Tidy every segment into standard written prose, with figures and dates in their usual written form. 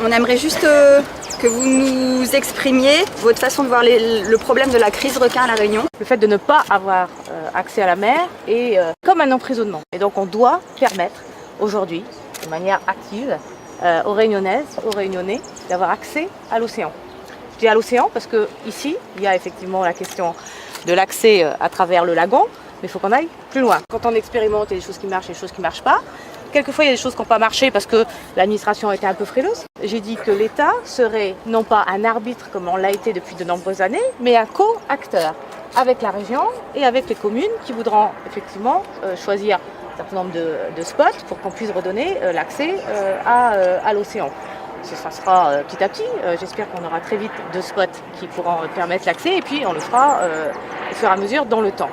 On aimerait juste que vous nous exprimiez votre façon de voir le problème de la crise requin à La Réunion. Le fait de ne pas avoir accès à la mer est comme un emprisonnement. Et donc on doit permettre aujourd'hui, de manière active, aux Réunionnaises, aux Réunionnais, d'avoir accès à l'océan. Je dis à l'océan parce qu'ici, il y a effectivement la question de l'accès à travers le lagon, mais il faut qu'on aille plus loin. Quand on expérimente, il y a des choses qui marchent et des choses qui ne marchent pas. Quelquefois, il y a des choses qui n'ont pas marché parce que l'administration était un peu frileuse. J'ai dit que l'État serait non pas un arbitre comme on l'a été depuis de nombreuses années, mais un co-acteur avec la région et avec les communes qui voudront effectivement choisir un certain nombre de spots pour qu'on puisse redonner l'accès à l'océan. Ça sera petit à petit. J'espère qu'on aura très vite 2 spots qui pourront permettre l'accès et puis on le fera au fur et à mesure dans le temps.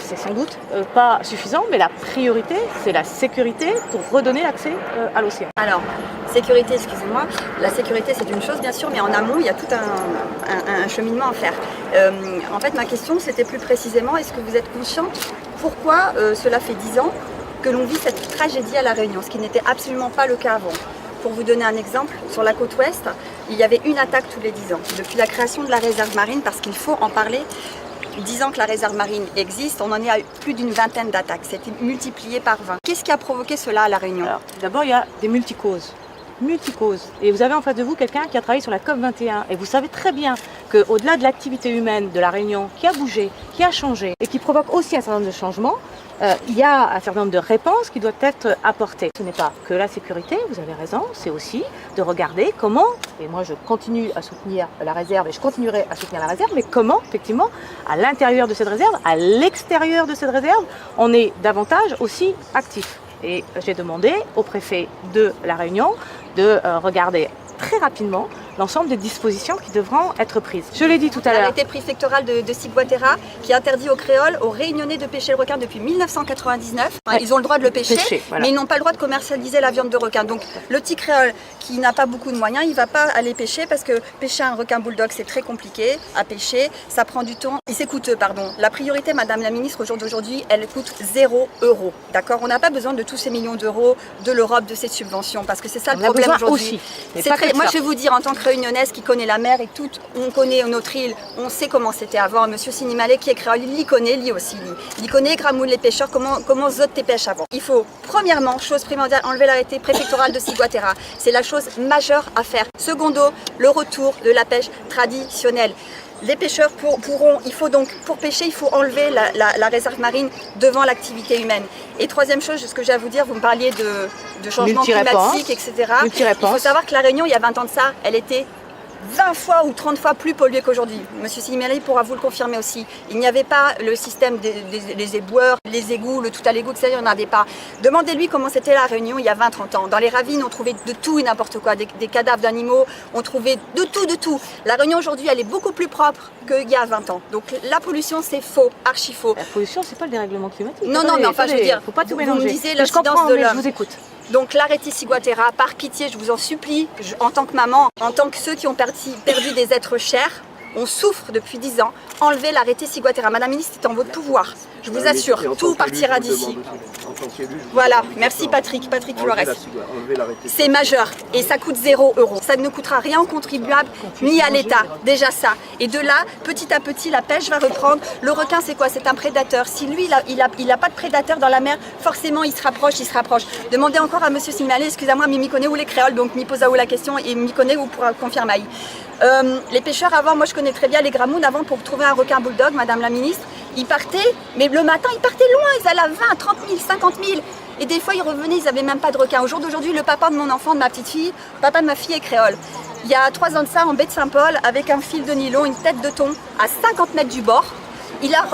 C'est sans doute pas suffisant, mais la priorité, c'est la sécurité pour redonner l'accès à l'océan. Alors, sécurité, excusez-moi, la sécurité c'est une chose bien sûr, mais en amont il y a tout un cheminement à faire. En fait, ma question c'était plus précisément, est-ce que vous êtes consciente pourquoi cela fait 10 ans que l'on vit cette tragédie à La Réunion, ce qui n'était absolument pas le cas avant. Pour vous donner un exemple, sur la côte ouest, il y avait une attaque tous les 10 ans. Depuis la création de la réserve marine, parce qu'il faut en parler, 10 ans que la réserve marine existe, on en est à plus d'une vingtaine d'attaques. C'était multiplié par 20. Qu'est-ce qui a provoqué cela à La Réunion? Alors, d'abord, il y a des multicauses. Et vous avez en face de vous quelqu'un qui a travaillé sur la COP21. Et vous savez très bien qu'au-delà de l'activité humaine de La Réunion, qui a bougé, qui a changé et qui provoque aussi un certain nombre de changements, il y a un certain nombre de réponses qui doivent être apportées. Ce n'est pas que la sécurité, vous avez raison, c'est aussi de regarder comment, et moi je continue à soutenir la réserve et je continuerai à soutenir la réserve, mais comment, effectivement, à l'intérieur de cette réserve, à l'extérieur de cette réserve, on est davantage aussi actif. Et j'ai demandé au préfet de La Réunion de regarder très rapidement l'ensemble des dispositions qui devront être prises. Je l'ai dit tout à l'heure. L'arrêté préfectoral de Siguatera qui interdit aux créoles, aux réunionnais de pêcher le requin depuis 1999. Ouais. Ils ont le droit de le pêcher, voilà. mais ils n'ont pas le droit de commercialiser la viande de requin. Donc le petit créole qui n'a pas beaucoup de moyens, il ne va pas aller pêcher parce que pêcher un requin bulldog c'est très compliqué à pêcher, ça prend du temps et c'est coûteux, pardon. La priorité, Madame la Ministre, au jour d'aujourd'hui, elle coûte 0 €. D'accord? On n'a pas besoin de tous ces millions d'euros de l'Europe, de ces subventions, parce que c'est ça le problème aujourd'hui. Moi je vais vous dire, en tant que réunionnaise qui connaît la mer et tout, on connaît notre île, on sait comment c'était avant. Monsieur Sinimalé qui est créole, il y connaît, lui aussi. Il connaît Gramoul les pêcheurs, comment zot tes pêches avant. Il faut, premièrement, chose primordiale, enlever l'arrêté préfectoral de Siguatera. C'est la chose majeure à faire. Secondo, le retour de la pêche traditionnelle. Les pêcheurs il faut donc, pour pêcher, il faut enlever la réserve marine devant l'activité humaine. Et troisième chose, ce que j'ai à vous dire, vous me parliez de changement climatique, etc. Il faut savoir que La Réunion, il y a 20 ans de ça, elle était 20 fois ou 30 fois plus polluée qu'aujourd'hui. Monsieur Sinimalé pourra vous le confirmer aussi. Il n'y avait pas le système des éboueurs, les égouts, le tout à l'égout, etc. Il n'y en avait pas. Demandez-lui comment c'était La Réunion il y a 20-30 ans. Dans les ravines, on trouvait de tout et n'importe quoi. Des cadavres d'animaux, on trouvait de tout. La Réunion aujourd'hui, elle est beaucoup plus propre qu'il y a 20 ans. Donc la pollution, c'est faux, archi faux. La pollution, c'est pas le dérèglement climatique. Non, mais enfin, je veux dire, faut pas tout mélanger. Vous me disiez l'incidence de l'homme. Je vous écoute. Donc l'arrêté Siguatera, par pitié, je vous en supplie, en tant que maman, en tant que ceux qui ont perdu des êtres chers, on souffre depuis 10 ans, enlevez l'arrêté Siguatera. Madame la Ministre, c'est en votre pouvoir, je vous assure, tout partira d'ici. Voilà, merci Patrick Flores. C'est majeur et ça coûte 0 €. Ça ne coûtera rien aux contribuables ni à l'État, déjà ça. Et de là, petit à petit, la pêche va reprendre. Le requin, c'est quoi? C'est un prédateur. Si lui, il a pas de prédateur dans la mer, forcément, il se rapproche. Demandez encore à Monsieur Sinimalé, excusez-moi, mais m'y connaît où les créoles, donc m'y pose à où la question et m'y connaît où pourra confirmer. Les pêcheurs avant, moi je connais très bien les Gramounes, avant pour trouver un requin bulldog, Madame la Ministre, ils partaient, mais le matin ils partaient loin, ils allaient à 20, 30 000, 50 000. Et des fois ils revenaient, ils n'avaient même pas de requin. Au jour d'aujourd'hui, le papa de mon enfant, de ma petite fille, le papa de ma fille est créole. Il y a 3 ans de ça, en baie de Saint-Paul, avec un fil de nylon, une tête de thon, à 50 mètres du bord,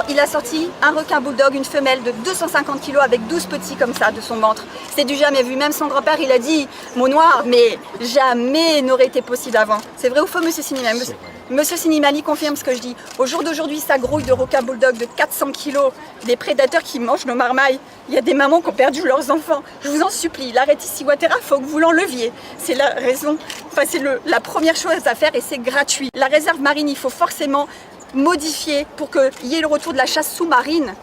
il a sorti un requin bulldog, une femelle de 250 kg avec 12 petits comme ça de son ventre. C'est du jamais vu. Même son grand-père, il a dit, mon noir, mais jamais n'aurait été possible avant. C'est vrai ou faux, Monsieur Sinimali? Monsieur Sinimali confirme ce que je dis. Au jour d'aujourd'hui, ça grouille de requins bulldog de 400 kg, des prédateurs qui mangent nos marmailles. Il y a des mamans qui ont perdu leurs enfants. Je vous en supplie, l'arrêté Siguatera, il faut que vous l'enleviez. C'est la raison, enfin c'est la première chose à faire et c'est gratuit. La réserve marine, il faut forcément modifier pour qu'il y ait le retour de la chasse sous-marine,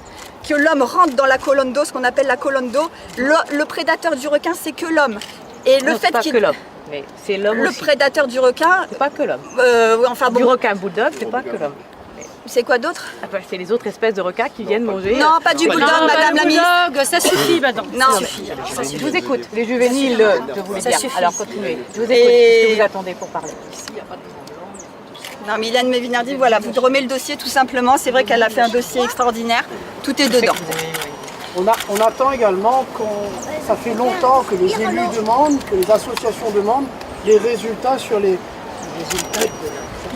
que l'homme rentre dans la colonne d'eau, ce qu'on appelle la colonne d'eau. Le prédateur du requin, c'est que l'homme. Et le non, fait qu'il... Mais c'est l'homme Le aussi. prédateur du requin, C'est pas que l'homme. oui, enfin Du bon, requin bulldog, c'est pas que l'homme. c'est quoi d'autre? Enfin, c'est les autres espèces de requins qui viennent manger. Non, pas du bulldog, madame la ministre. Ça suffit maintenant. Non. Je vous écoute. Les juvéniles, je voulais Ça dire. suffit. Alors continuez. Je vous écoute. Et- Qu'est-ce que vous attendez pour parler? Non, mais Hélène Mévinardi, voilà, vous remet le dossier tout simplement. C'est vrai qu'elle a fait un dossier extraordinaire. Tout est dedans. On attend également ça fait longtemps que les élus demandent, que les associations demandent les résultats sur les résultats.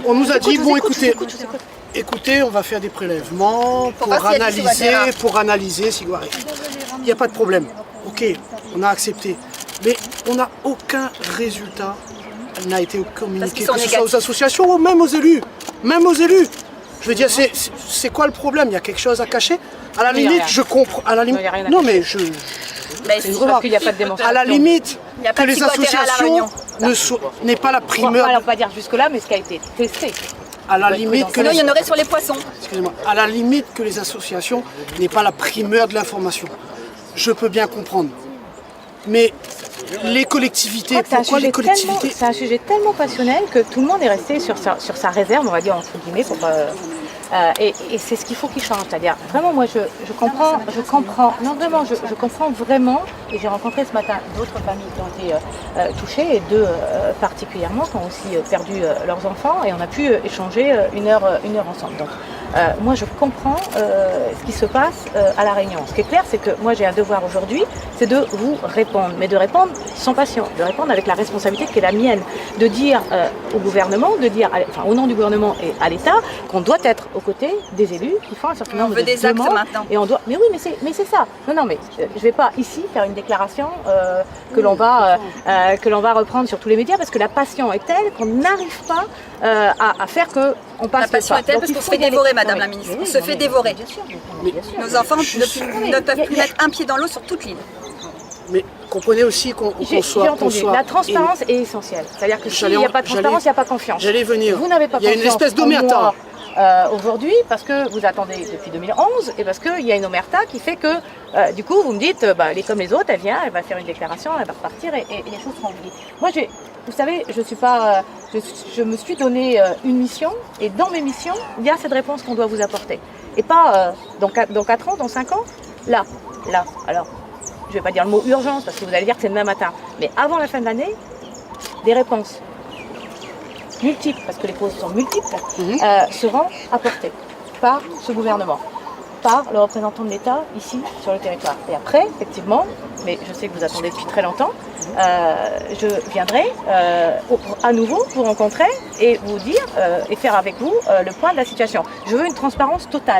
On nous a dit, bon écoutez, on va faire des prélèvements pour voir s'il y a du analyser Siguaré. Il n'y a pas de problème. Ok, on a accepté. Mais on n'a aucun résultat. Elle n'a été communiqué, sont que ce soit aux négatifs. associations ou même aux élus. Même aux élus. Je veux dire, c'est quoi le problème? Il y a quelque chose à cacher? À la Non, il y a limite, rien. je comprends. À la limite, Non, il y a rien à non, mais je. Mais C'est une si, remarque. Parce qu'il n'y a pas de démonstration. À la limite, Il y a pas que de les ciguatera à La associations Réunion. n'aient pas la Bon, primeur. on va pas dire jusque-là, mais ce qui a été testé. À la limite que Sinon, il y en les, aurait sur les poissons. excusez-moi, à la limite que les associations n'aient pas la primeur de l'information. Je peux bien comprendre. Mais les collectivités, Je crois que pourquoi les collectivités? c'est un sujet tellement passionnel que tout le monde est resté sur sa réserve, on va dire entre guillemets, pour, et c'est ce qu'il faut qu'il change. C'est-à-dire, vraiment, moi, je comprends, non vraiment, je comprends vraiment, et j'ai rencontré ce matin d'autres familles qui ont été touchées, et deux particulièrement, qui ont aussi perdu leurs enfants, et on a pu échanger une heure ensemble. Donc, moi, je comprends ce qui se passe à La Réunion. Ce qui est clair, c'est que moi, j'ai un devoir aujourd'hui, c'est de vous répondre, mais de répondre sans passion, de répondre avec la responsabilité qui est la mienne, de dire au gouvernement, enfin au nom du gouvernement et à l'État, qu'on doit être aux côtés des élus qui font un certain On nombre veut de des actes demandes, maintenant. et on doit. Mais oui, mais c'est ça. Non, mais je vais pas ici faire une déclaration que l'on va reprendre sur tous les médias parce que la passion est telle qu'on n'arrive pas à faire que on passe La passion le pas. est telle Donc, parce il qu'on se faut fait y aller. dévorer, madame Non, la mais- ministre. mais On oui, se non, fait mais dévorer. bien sûr, bien sûr. Nos enfants mais ne peuvent plus il y a- mettre un pied dans l'eau sur toute l'île. Mais comprenez aussi qu'on J'ai soit. entendu, la transparence est essentielle. C'est-à-dire que s'il J'allais n'y a en- pas de transparence, il n'y a pas confiance. J'allais venir. Vous n'avez pas Il y a confiance une espèce en d'omerta. moi, aujourd'hui, parce que vous attendez depuis 2011, et parce qu'il y a une omerta qui fait que, du coup, vous me dites, elle est comme les autres, elle vient, elle va faire une déclaration, elle va repartir, et les choses seront oubliées. Moi, vous savez, je suis pas, je me suis donné une mission, et dans mes missions, il y a cette réponse qu'on doit vous apporter. Et pas dans 4 ans, dans 5 ans, là. Alors, je ne vais pas dire le mot urgence, parce que vous allez dire que c'est demain matin, mais avant la fin de l'année, des réponses multiples, parce que les causes sont multiples, seront apportées par ce gouvernement, par le représentant de l'État ici sur le territoire. Et après, effectivement, mais je sais que vous attendez depuis très longtemps, je viendrai à nouveau vous rencontrer et vous dire et faire avec vous le point de la situation. Je veux une transparence totale.